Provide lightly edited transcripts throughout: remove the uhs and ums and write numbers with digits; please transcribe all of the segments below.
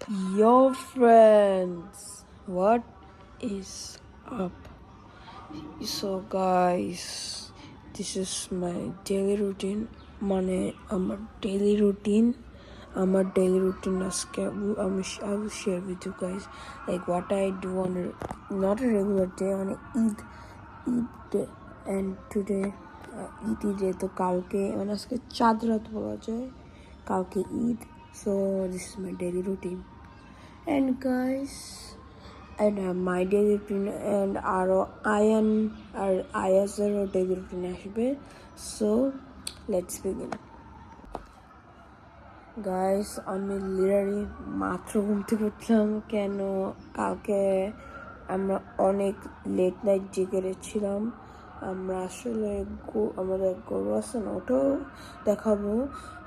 Yo friends, what is up? So guys, this is my daily routine. আমার daily routine. I will share with you guys like what I do on not a regular day, on Eid day. And today Eid day তো কালকে মানে আজকে চাঁদ রাত বলা যায়, কালকে Eid. So this is my daily routine. And guys, and my daily routine and Ayazerও daily routine আসবে. So let's begin. Guys, আমি লিটারালি মাত্র ঘুম থেকে উঠলাম। কেন কালকে আমরা অনেক লেট নাইট জেগে ছিলাম। আমরা আসলে আমাদের গরু আছে না, ওটাও দেখাবো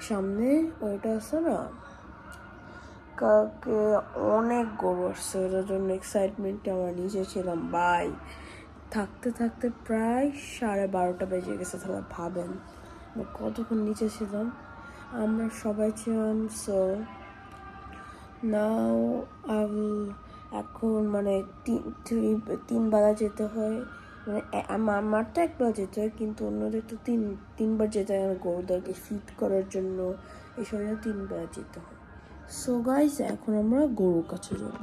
সামনে। ওইটা আছে না, কালকে অনেক গরু আসছে, ওটার জন্য এক্সাইটমেন্টে আমরা নিচে ছিলাম। বাই থাকতে থাকতে প্রায় 12:30 বেজে গেছে। তাহলে ভাবেন কতক্ষণ নিচে ছিলাম। আমরা সবাই ছিলাম। সো নাও এখন মানে 3 বেলা যেতে হয়, মানে আমার তো 1 বেলা যেতে হয়, কিন্তু অন্যদের তো তিনবার যেতে হয় গরুদেরকে ফিড করার জন্য। এই সময় 3 বেলা যেতে হয়। সো গাইস, এখন আমরা গরুর কাছে যাব।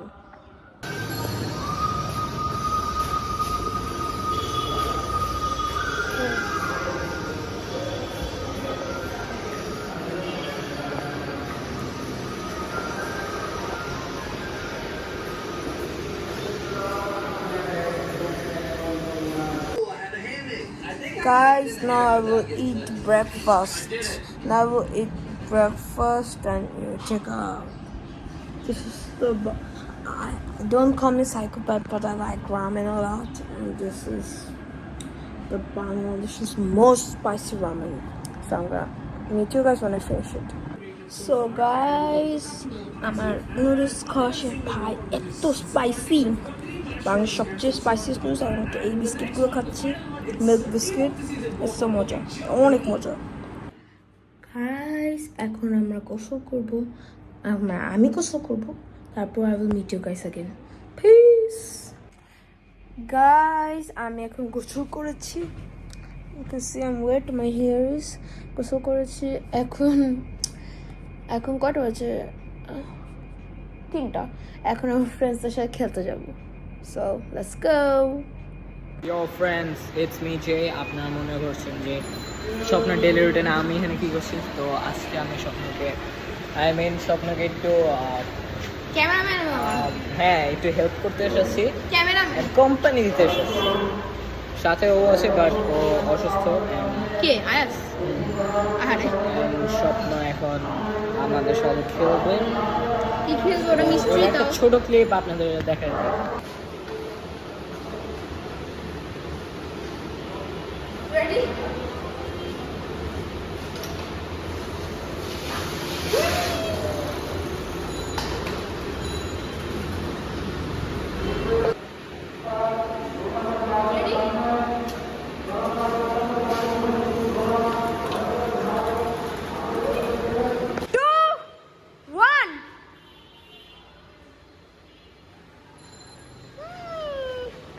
Guys, now I will eat breakfast. Now I will eat breakfast and check out. This is don't call me psychopath, but I like ramen a lot. And this is the Bangladesh's most spicy ramen. So I'm gonna meet you guys when I finish it. So guys, আমার noodles খাওয়া শেষ। ভাই এত spicy, Bangladesh সবচেয়ে স্পাইসিয়েস্ট noodles. আমি তো এই বিস্কিটগুলো খাচ্ছি, মিল্ক বিস্কিট। এত মজা, অনেক মজা। গাইস, এখন আমরা গোসল করব। আমি গোসল করব, তারপর I will meet you guys again. Peace. Guys, আমি এখন গোসল করেছি। You can see I'm wet, my hair is. গোসল করেছি। এখন কটা বাজে? 3টা। এখন আমার ফ্রেন্ডসদের সাথে খেলতে যাব। So let's go. Yo friends, it's me Jay. আপনারা মনে করছেন যে স্বপ্ন ডেইলি রুটিনে আমি এখানে কি করছি। তো আজকে আমি স্বপ্নকে একটু একটু হেল্প করতে এসেছি, কোম্পানি দিতে এসেছি। সাথে ও আছে, বাট ও অসুস্থ। স্বপ্ন এখন আমাদের সাথে খেলবে। একটা ছোট ক্লিপ আপনাদের দেখা যায়।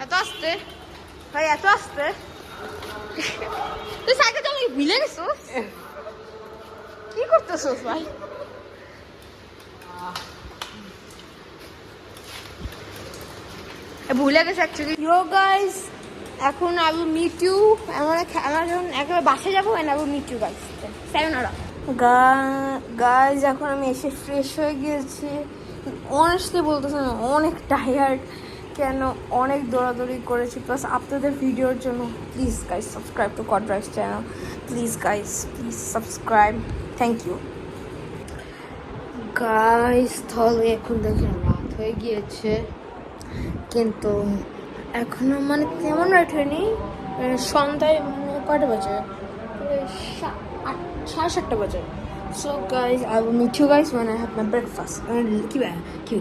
এত আসতে ভাই, এত আসতে তুই সাইকেল চালিয়ে ভিলে গেছিস? কি করতেছিস ভাই? ভুলে গেছে অ্যাকচুয়ালি। ইয়ো গাইস, এখন I will meet you, আমরা যখন একেবারে বাসে যাবো and I will meet you guys. সায়োনারা। Guys, এখন আমি এসে ফ্রেশ হয়ে গিয়েছি। অনেস্টলি বলতেছে না, অনেক টায়ার্ড। কেন অনেক দৌড়াদৌড়ি করেছি, প্লাস আপনাদের ভিডিওর জন্য। Please guys subscribe to Cod Drives channel. Please guys, please subscribe, thank you guys. তাহলে এখন দেখেন রাত হয়ে গিয়েছে, কিন্তু এখনো মানে তেমন রাত হয়নি। সন্ধ্যায় মানে কয়টা বাজে? 7:30 বাজে। So guys, I will meet you guys when I have my breakfast. কি